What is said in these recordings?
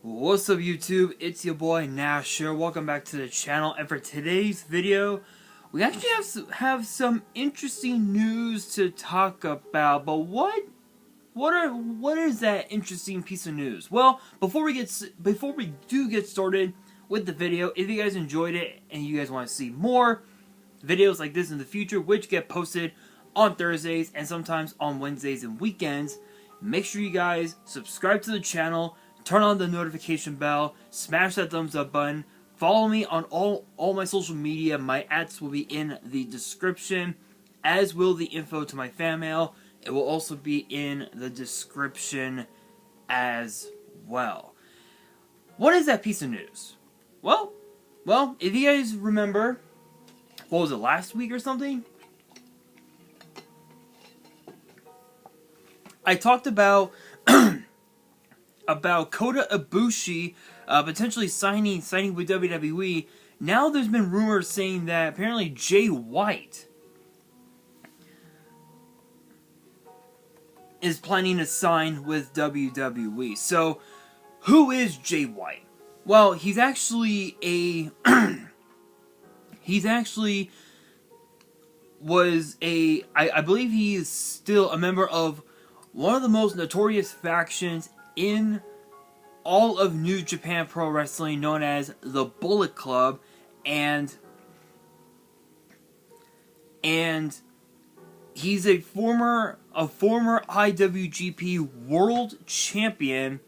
What's up YouTube, it's your boy Nash here, welcome back to the channel, and for today's video, we actually have some interesting news to talk about, but what is that interesting piece of news? Well, before we do get started with the video, if you guys enjoyed it and you guys want to see more videos like this in the future, which get posted on Thursdays and sometimes on Wednesdays and weekends, make sure you guys subscribe to the channel, turn on the notification bell, smash that thumbs up button, follow me on all my social media. My ads will be in the description, as will the info to my fan mail. It will also be in the description as well. What is that piece of news? Well, if you guys remember, what was it, last week or something? I talked about Kota Ibushi potentially signing with WWE. Now there's been rumors saying that apparently Jay White is planning to sign with WWE. So, who is Jay White? Well, he's actually I believe he is still a member of one of the most notorious factions in all of New Japan Pro Wrestling, known as the Bullet Club, and he's a former IWGP World Champion,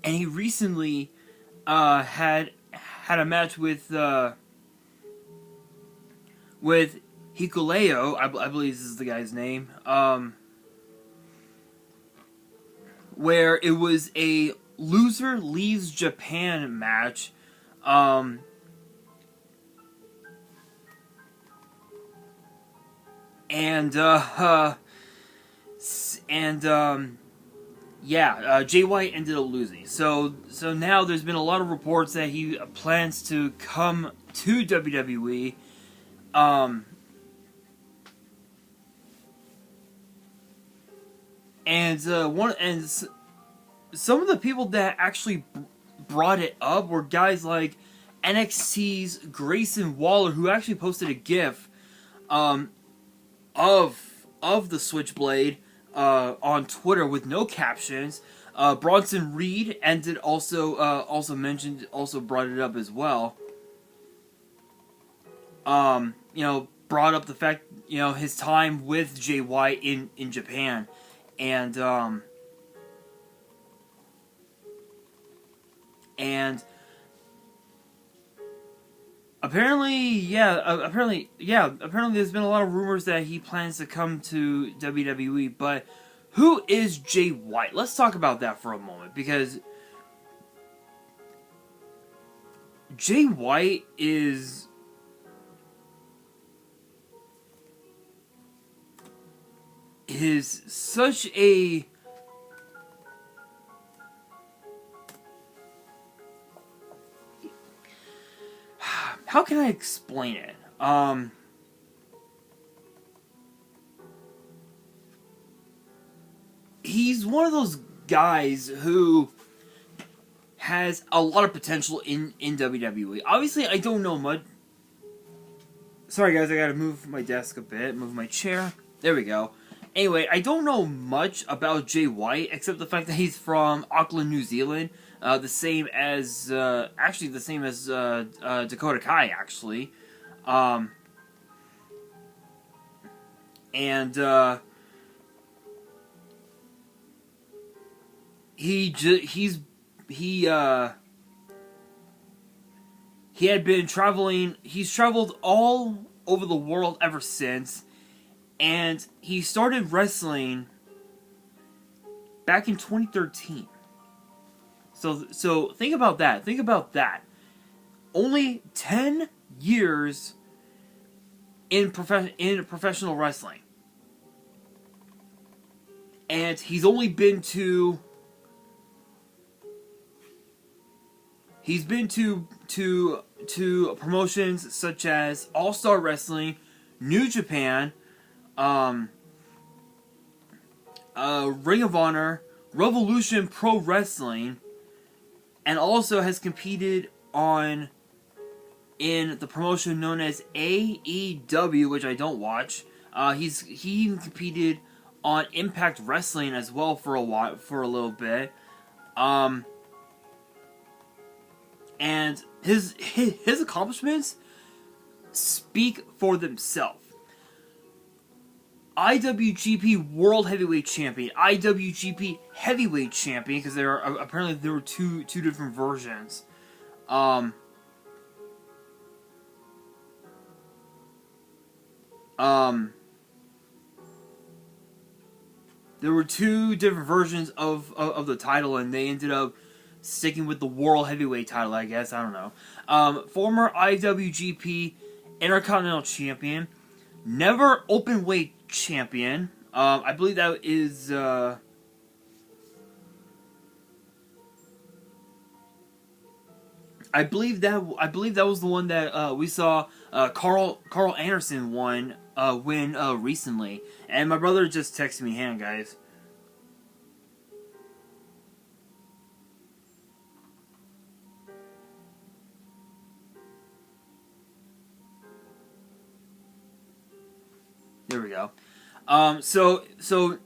and he recently had a match with Hikuleo, I believe this is the guy's name, where it was a loser leaves Japan match. Jay White ended up losing. So now there's been a lot of reports that he plans to come to WWE. Some of the people that actually brought it up were guys like NXT's Grayson Waller, who actually posted a GIF of the Switchblade on Twitter with no captions. Bronson Reed also brought it up as well. Brought up the fact, his time with Jay White in Japan, and apparently there's been a lot of rumors that he plans to come to WWE, but who is Jay White? Let's talk about that for a moment, because Jay White is such a how can I explain it? He's one of those guys who has a lot of potential in WWE. Obviously, I don't know much. Sorry guys, I gotta move my desk a bit, move my chair. There we go. Anyway, I don't know much about Jay White, except the fact that he's from Auckland, New Zealand. The same as Dakota Kai, actually. He had been traveling. He's traveled all over the world ever since. And he started wrestling back in 2013. So think about that. Think about that. Only 10 years in professional wrestling. And he's only been to promotions such as All-Star Wrestling, New Japan, Ring of Honor, Revolution Pro Wrestling, and also has competed in the promotion known as AEW, which I don't watch. He competed on Impact Wrestling as well for a little bit. And his accomplishments speak for themselves. IWGP World Heavyweight Champion, IWGP Heavyweight Champion, because apparently there were two different versions. There were two different versions of the title, and they ended up sticking with the World Heavyweight title, I guess. I don't know. Former IWGP Intercontinental Champion, never Openweight Champion. I believe that is. I believe that was the one that we saw Carl Anderson win recently. And my brother just texted me, hang on, guys. There we go. So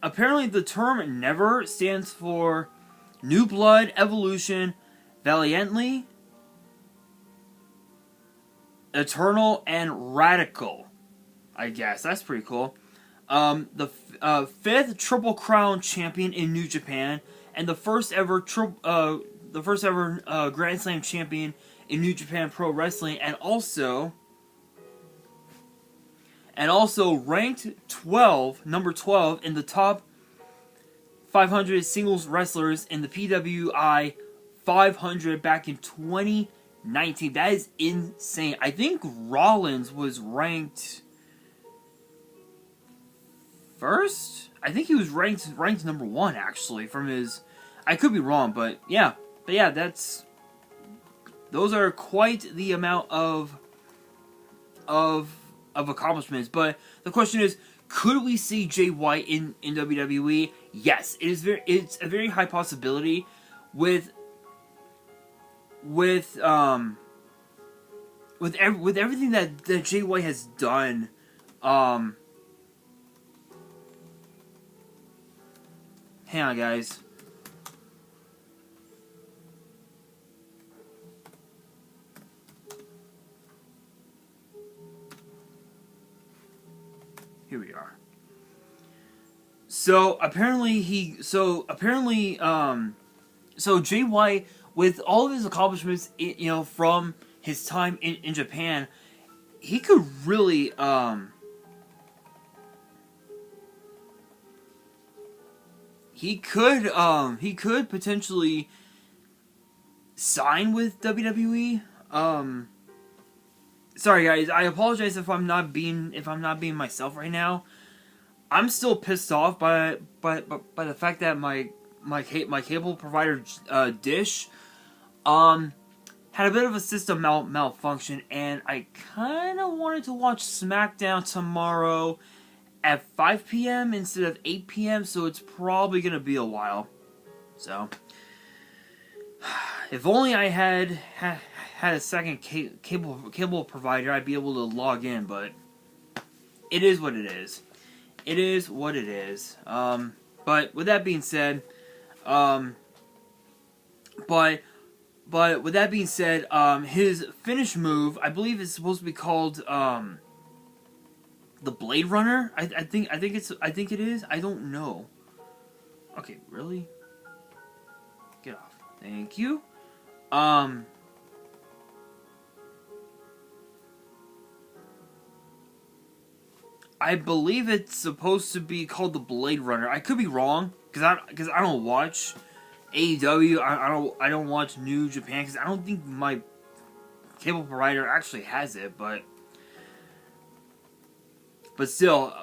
apparently the term "never" stands for New Blood, Evolution, Valiantly, Eternal, and Radical. I guess that's pretty cool. The fifth Triple Crown champion in New Japan, and the first ever Grand Slam champion in New Japan Pro Wrestling, and also ranked number 12 in the top 500 singles wrestlers in the PWI 500 back in 2019. That is insane. I think Rollins was ranked first. I think he was ranked number 1 actually from his. I could be wrong, but yeah, those are quite the amount of accomplishments. But the question is, could we see Jay White in WWE? Yes, it's a very high possibility with everything that Jay White has done. Hang on, guys. Here we are. So apparently Jay White, with all of his accomplishments, from his time in Japan, he could really he could potentially sign with WWE. Sorry guys, I apologize if I'm not being myself right now. I'm still pissed off by the fact that my cable provider Dish had a bit of a system malfunction, and I kind of wanted to watch SmackDown tomorrow at 5 p.m. instead of 8 p.m. So it's probably gonna be a while. So if only I had a second cable provider, I'd be able to log in, but it is what it is. It is what it is. But with that being said, with that being said, his finish move, I believe, is supposed to be called the Blade Runner. I think it is. I don't know. Okay, really? Get off. Thank you. I believe it's supposed to be called the Blade Runner. I could be wrong because I don't watch AEW. I don't watch New Japan because I don't think my cable provider actually has it. But still,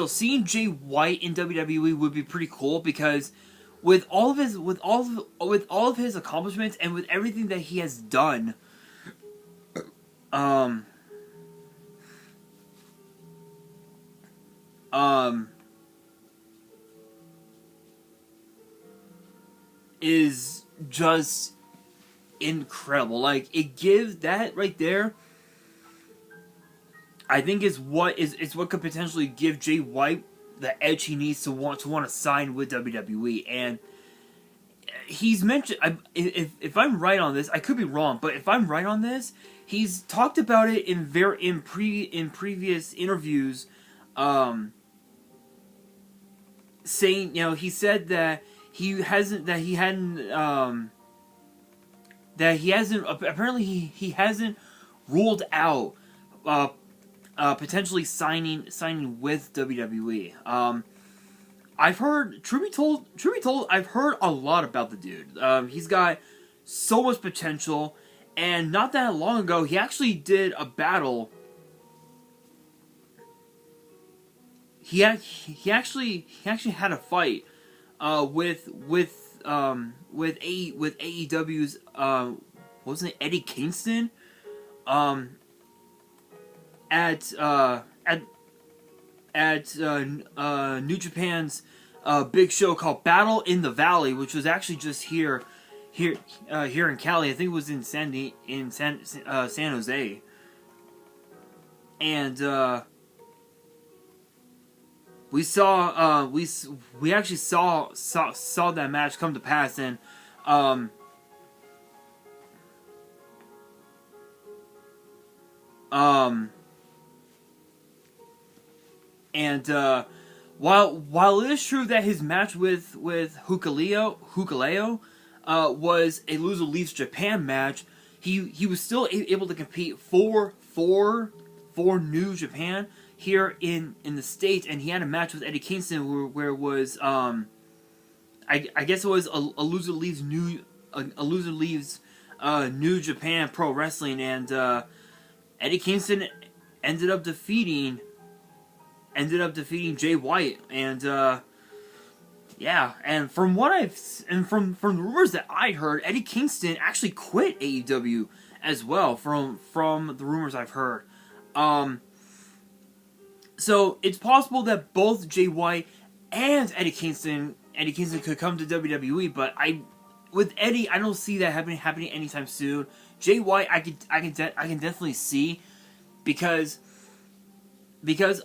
seeing Jay White in WWE would be pretty cool, because with all of his accomplishments and with everything that he has done, is just incredible. Like, it gives that right there, I think is what could potentially give Jay White the edge he needs to want to sign with WWE. And he's mentioned, if I'm right on this, I could be wrong, but if I'm right on this, he's talked about it in previous interviews, saying, he said that apparently he hasn't ruled out potentially signing with WWE. I've heard, truth be told, I've heard a lot about the dude. He's got so much potential, and not that long ago, he actually did a battle. He actually had a fight with AEW's wasn't it Eddie Kingston at New Japan's big show called Battle in the Valley, which was actually just here in Cali. I think it was in San Jose, and we saw we actually saw that match come to pass, and while it is true that his match with Hukuleo was a loser leaves Japan match, he was still able to compete for New Japan here in the States, and he had a match with Eddie Kingston where it was I guess it was a loser leaves New Japan Pro Wrestling, and Eddie Kingston ended up defeating Jay White, and yeah, and from the rumors that I heard, Eddie Kingston actually quit AEW as well. From the rumors I've heard, so it's possible that both Jay White and Eddie Kingston could come to WWE, but with Eddie, I don't see that happening anytime soon. Jay White, I can definitely see, because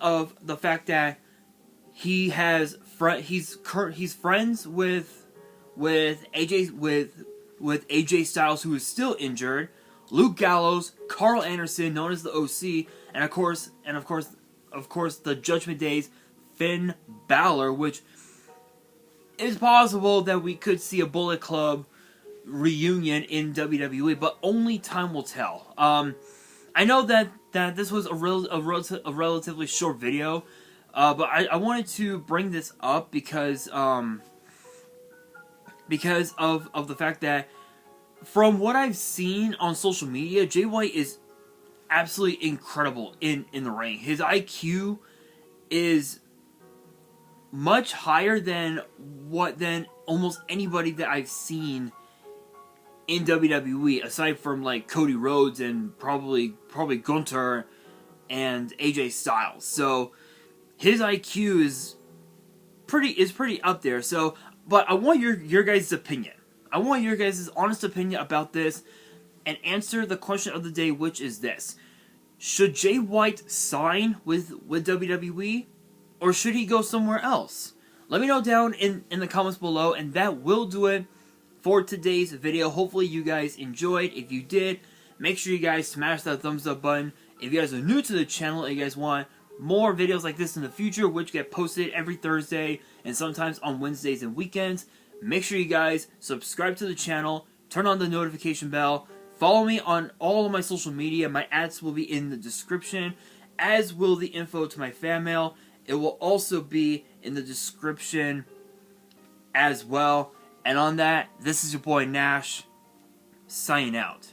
of the fact that he's friends with AJ Styles, who is still injured, Luke Gallows, Carl Anderson, known as the OC, and of course the Judgment Day's Finn Balor, which is possible that we could see a Bullet Club reunion in WWE, but only time will tell. I know that this was a relatively short video, but I wanted to bring this up because of the fact that, from what I've seen on social media, Jay White is absolutely incredible in the ring. His IQ is much higher than almost anybody that I've seen in WWE, aside from like Cody Rhodes and probably Gunther and AJ Styles. So his IQ is pretty up there. So, but I want your guys' opinion. I want your guys' honest opinion about this, and answer the question of the day, which is this: should Jay White sign with WWE, or should he go somewhere else? Let me know down in the comments below, and that will do it for today's video. Hopefully you guys enjoyed. If you did, make sure you guys smash that thumbs up button. If you guys are new to the channel and you guys want more videos like this in the future, which get posted every Thursday and sometimes on Wednesdays and weekends, make sure you guys subscribe to the channel, turn on the notification bell, follow me on all of my social media. My ads will be in the description, as will the info to my fan mail. It will also be in the description as well. And on that, this is your boy Nash, signing out.